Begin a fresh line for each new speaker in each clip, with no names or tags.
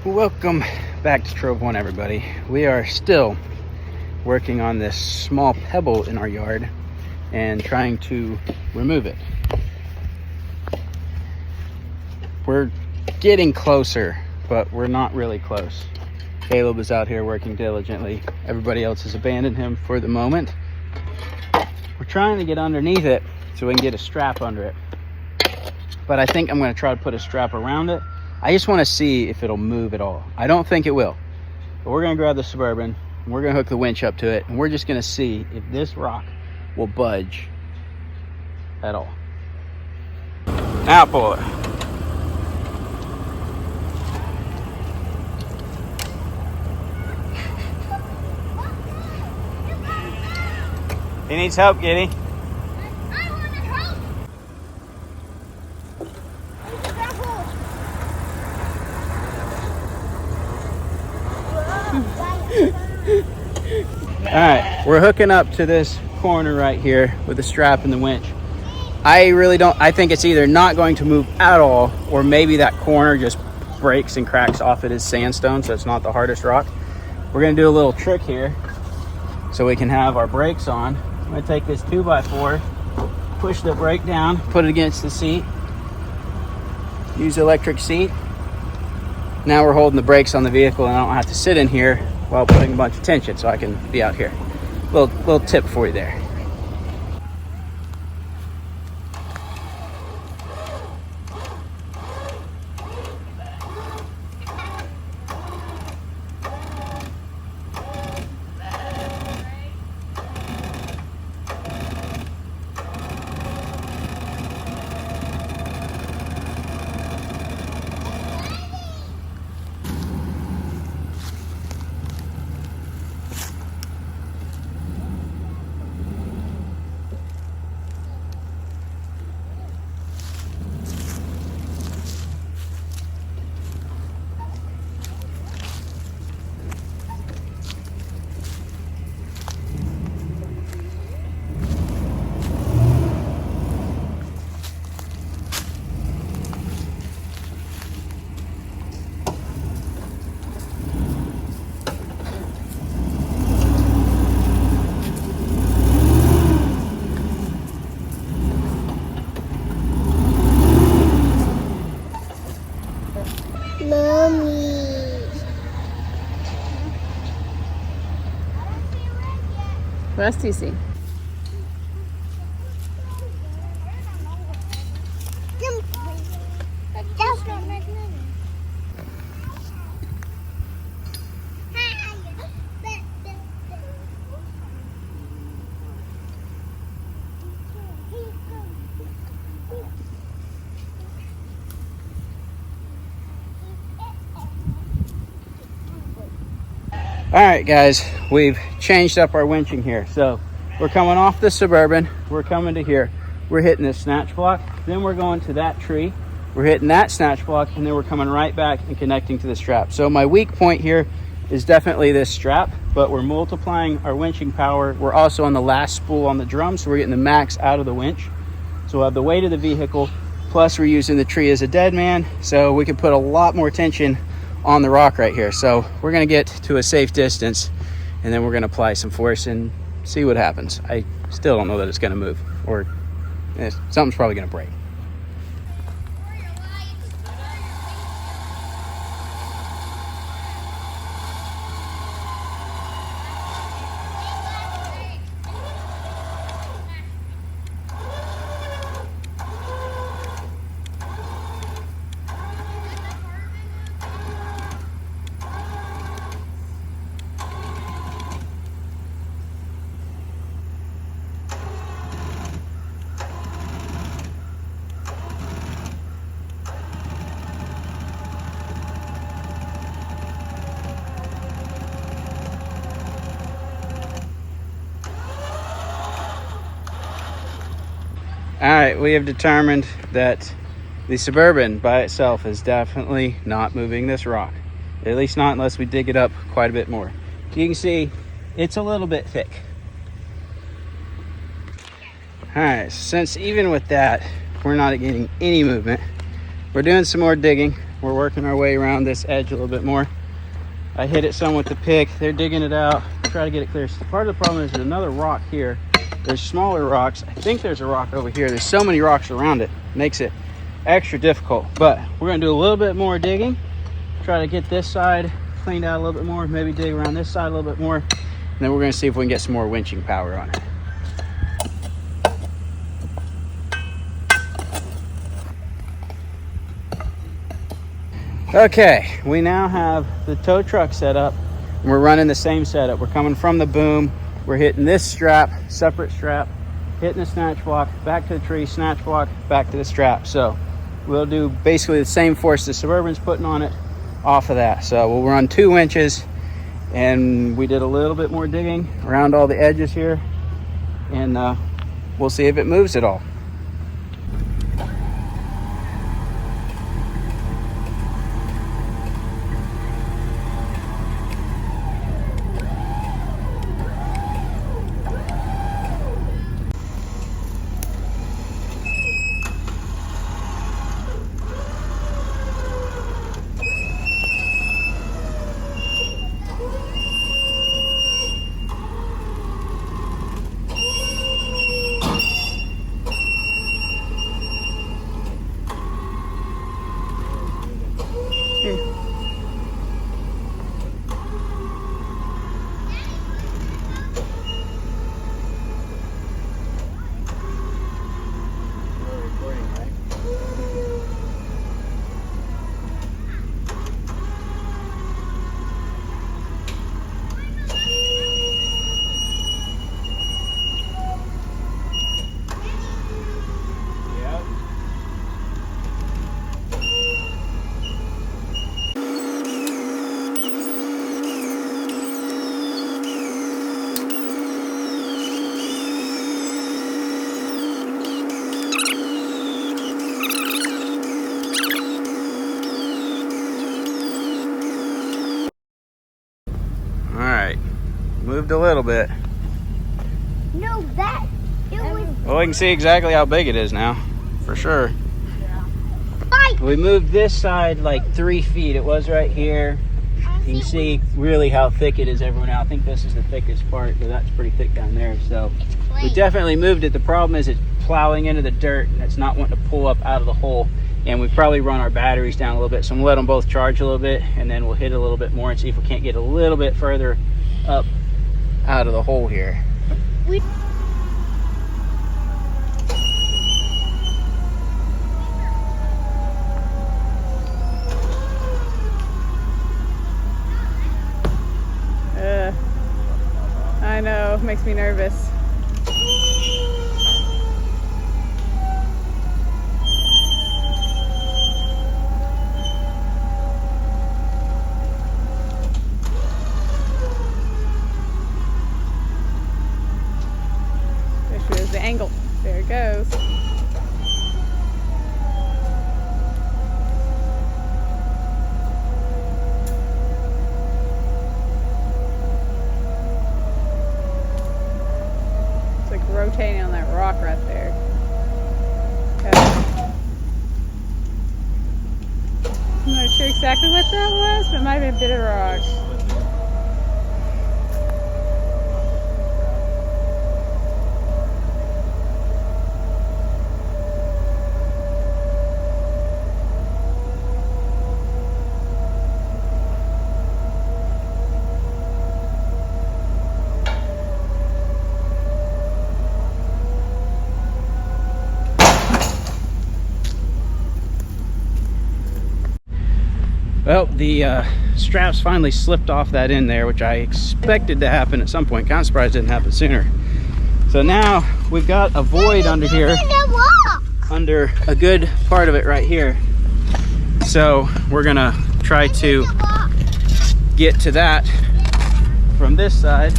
Welcome back to Trove One, everybody. We are still working on this small pebble in our yard and trying to remove it. We're getting closer, but we're not really close. Caleb is out here working diligently. Everybody else has abandoned him for the moment. We're trying to get underneath it so we can get a strap under it. But I think I'm going to try to put a strap around it. I just want to see if it'll move at all. I don't think it will. But we're going to grab the Suburban, and we're going to hook the winch up to it, and we're just going to see if this rock will budge at all. Now pull it. He needs help, Giddy.
I want to help.
All right, we're hooking up to this corner right here with the strap and the winch. I think it's either not going to move at all, or maybe that corner just breaks and cracks off. It is sandstone, so it's not the hardest rock. We're gonna do a little trick here so we can have our brakes on. I'm gonna take this 2x4, push the brake down, put it against the seat, use the electric seat. Now we're holding the brakes on the vehicle, and I don't have to sit in here while putting a bunch of tension, so I can be out here. Little tip for you there.
What else do you see?
All right, guys, we've changed up our winching here. So we're coming off the Suburban, we're coming to here, we're hitting this snatch block, then we're going to that tree, we're hitting that snatch block, and then we're coming right back and connecting to the strap. So my weak point here is definitely this strap, but we're multiplying our winching power. We're also on the last spool on the drum, so we're getting the max out of the winch. So we'll have the weight of the vehicle, plus we're using the tree as a dead man, so we can put a lot more tension on the rock right here. So we're gonna get to a safe distance, and then we're gonna apply some force and see what happens. I still don't know that it's gonna move, or something's probably gonna break. All right, we have determined that the Suburban by itself is definitely not moving this rock. At least not unless we dig it up quite a bit more. You can see it's a little bit thick. All right, since even with that, we're not getting any movement, we're doing some more digging. We're working our way around this edge a little bit more. I hit it some with the pick. They're digging it out. Try to get it clear. So part of the problem is there's another rock here. There's smaller rocks. I think there's a rock over here. There's so many rocks around it. Makes it extra difficult. But we're going to do a little bit more digging. Try to get this side cleaned out a little bit more. Maybe dig around this side a little bit more. And then we're going to see if we can get some more winching power on it. Okay, we now have the tow truck set up, and we're running the same setup. We're coming from the boom, we're hitting this strap, separate strap, hitting the snatch block, back to the tree, snatch block, back to the strap. So we'll do basically the same force the Suburban's putting on it off of that. So we'll run 2 winches, and we did a little bit more digging around all the edges here, and we'll see if it moves at all. Moved a little bit.
No, that it was.
Well, we can see exactly how big it is now, for sure. We moved this side like 3 feet. It was right here. You can see really how thick it is everywhere now. I think this is the thickest part, but that's pretty thick down there. So we definitely moved it. The problem is it's plowing into the dirt and it's not wanting to pull up out of the hole. And we probably run our batteries down a little bit. So I'm gonna let them both charge a little bit, and then we'll hit it a little bit more and see if we can't get a little bit further up out of the hole here.
I know, makes me nervous. There's the angle. There it goes. It's like rotating on that rock right there. Okay. I'm not sure exactly what that was, but it might be a bit of rock.
Well, the straps finally slipped off that end there, which I expected to happen at some point. Kind of surprised it didn't happen sooner. So now we've got a void under here, under a good part of it right here. So we're gonna try to get to that from this side,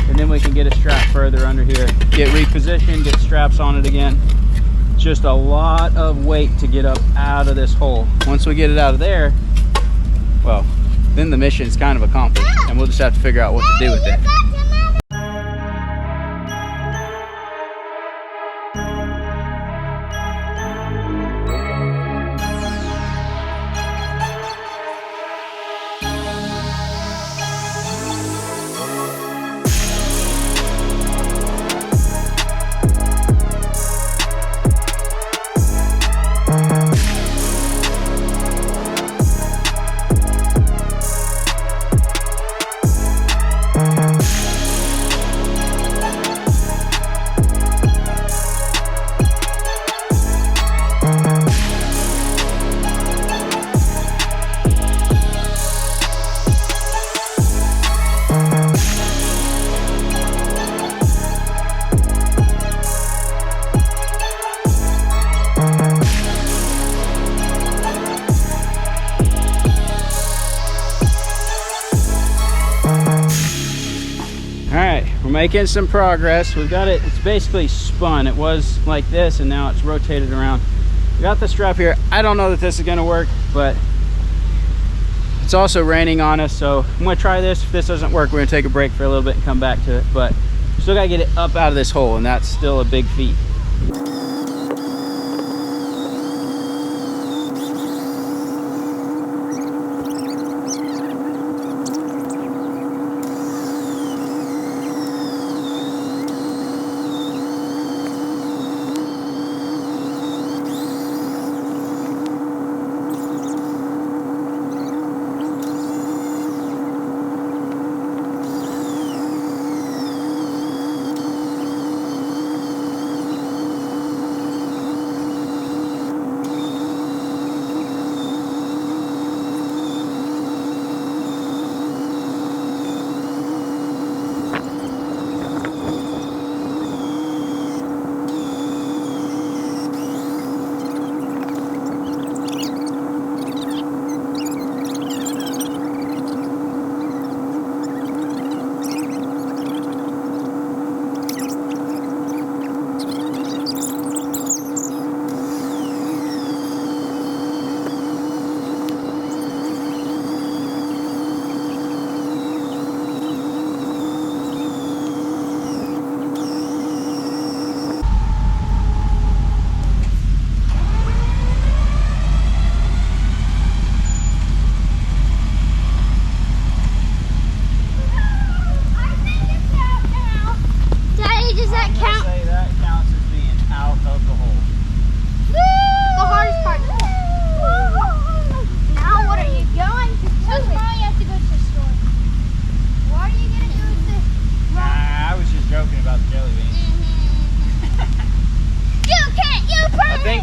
and then we can get a strap further under here, get repositioned, get straps on it again. Just a lot of weight to get up out of this hole. Once we get it out of there, well, then the mission's kind of accomplished, and we'll just have to figure out what to do with it. We're making some progress. We've got it, it's basically spun. It was like this and now it's rotated around. We got the strap here. I don't know that this is gonna work, but it's also raining on us, so I'm gonna try this. If this doesn't work, we're gonna take a break for a little bit and come back to it, but we still gotta get it up out of this hole, and that's still a big feat.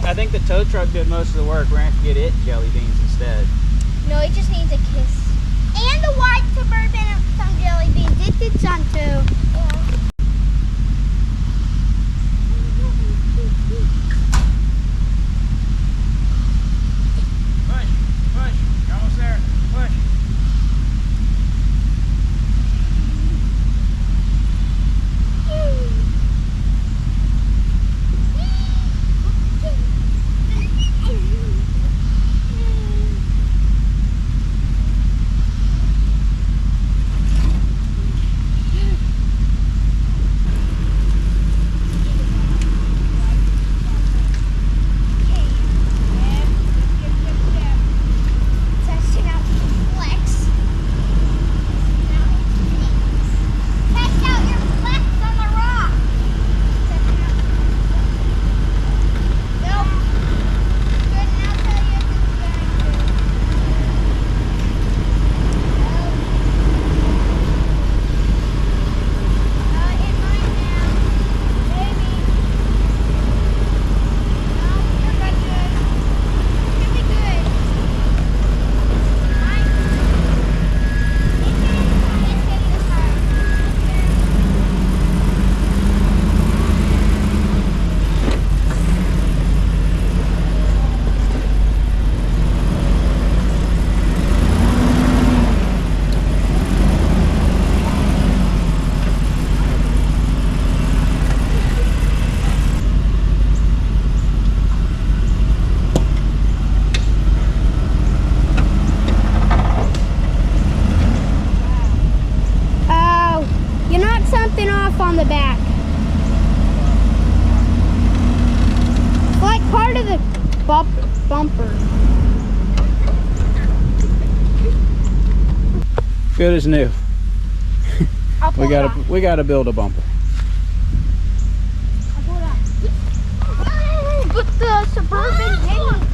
I think the tow truck did most of the work. We're going to have to get it jelly beans instead.
No, it just needs a kiss. And the white Suburban and some jelly beans. It did some too.
Push, push. You're almost there. Push.
On the back. Like part of the bumper.
Good as new. We gotta build a bumper.
But the Suburban didn't.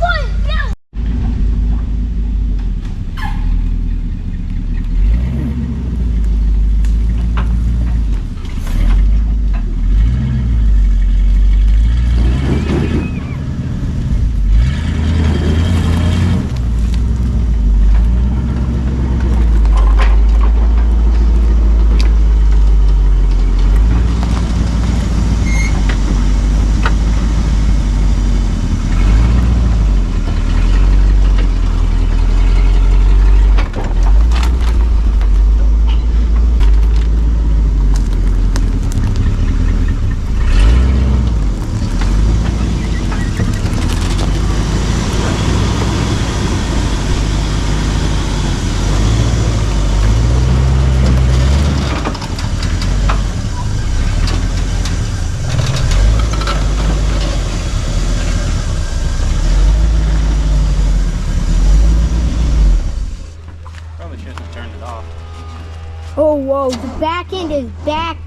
Oh, whoa, the back end is back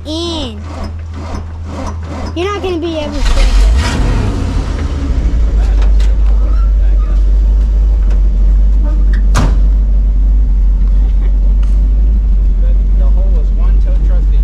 in. You're not going to be able to break it.
The hole is 1 tow truck deep.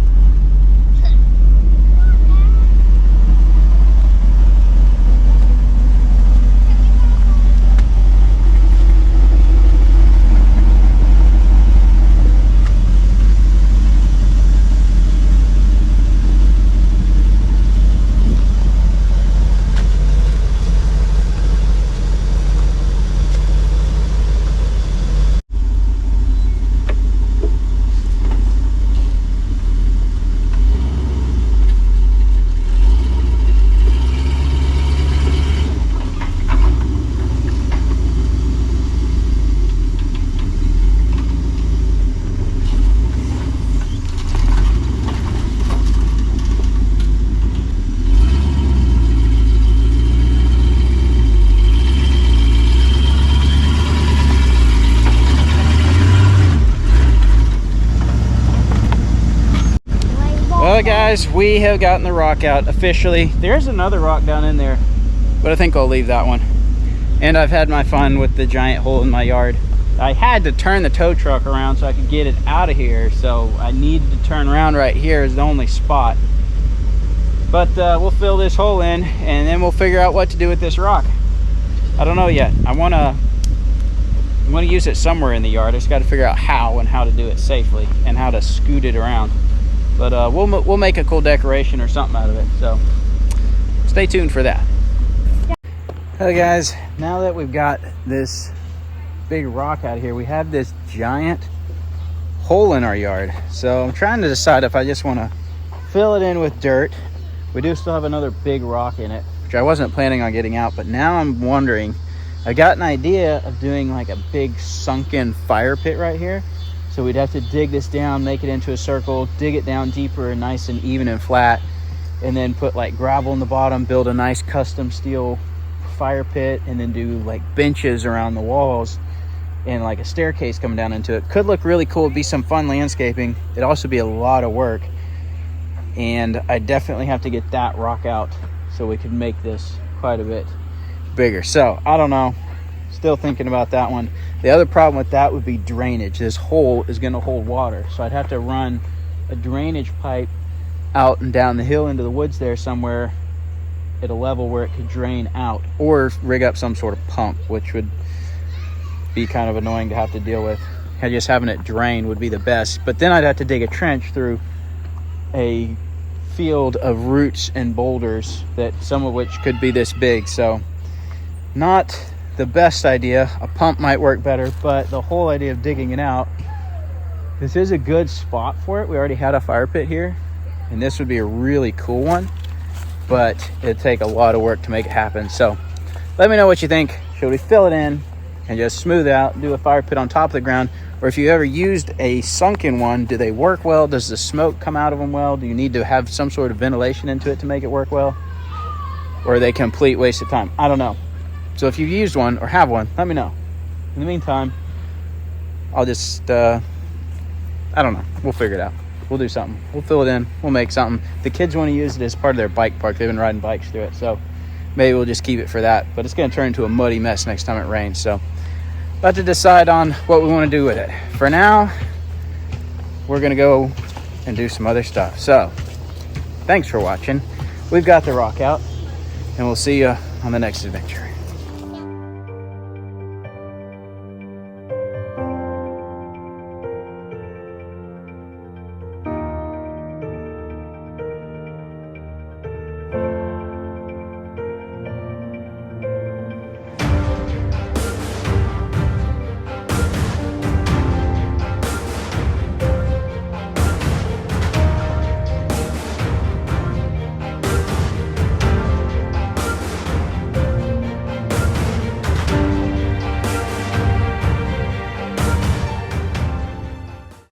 Well, guys, we have gotten the rock out officially. There's another rock down in there, but I think I'll leave that one. And I've had my fun with the giant hole in my yard. I had to turn the tow truck around so I could get it out of here, so I needed to turn around right here as the only spot. But we'll fill this hole in, and then we'll figure out what to do with this rock. I don't know yet. I want to use it somewhere in the yard. I just got to figure out how and how to do it safely and how to scoot it around. But we'll make a cool decoration or something out of it, so stay tuned for that. Hey guys, now that we've got this big rock out of here, we have this giant hole in our yard. So I'm trying to decide if I just want to fill it in with dirt. We do still have another big rock in it, which I wasn't planning on getting out, but now I'm wondering, I got an idea of doing like a big sunken fire pit right here. So we'd have to dig this down, make it into a circle, dig it down deeper and nice and even and flat, and then put like gravel in the bottom, build a nice custom steel fire pit, and then do like benches around the walls and like a staircase coming down into it. Could look really cool. It'd be some fun landscaping. It'd also be a lot of work. And I definitely have to get that rock out so we could make this quite a bit bigger. So I don't know. Still thinking about that one. The other problem with that would be drainage. This hole is going to hold water, so I'd have to run a drainage pipe out and down the hill into the woods there somewhere at a level where it could drain out, or rig up some sort of pump, which would be kind of annoying to have to deal with. Just having it drain would be the best, but then I'd have to dig a trench through a field of roots and boulders, that some of which could be this big. So not the best idea. A pump might work better, but the whole idea of digging it out, this is a good spot for it. We already had a fire pit here, and this would be a really cool one, but it'd take a lot of work to make it happen. So let me know what you think. Should we fill it in and just smooth out, do a fire pit on top of the ground? Or if you ever used a sunken one, do they work well? Does the smoke come out of them well? Do you need to have some sort of ventilation into it to make it work well? Or are they a complete waste of time? I don't know. So if you've used one or have one, let me know. In the meantime, I'll just, I don't know. We'll figure it out. We'll do something. We'll fill it in. We'll make something. The kids want to use it as part of their bike park. They've been riding bikes through it. So maybe we'll just keep it for that. But it's going to turn into a muddy mess next time it rains. So about to decide on what we want to do with it. For now, we're going to go and do some other stuff. So thanks for watching. We've got the rock out, and we'll see you on the next adventure.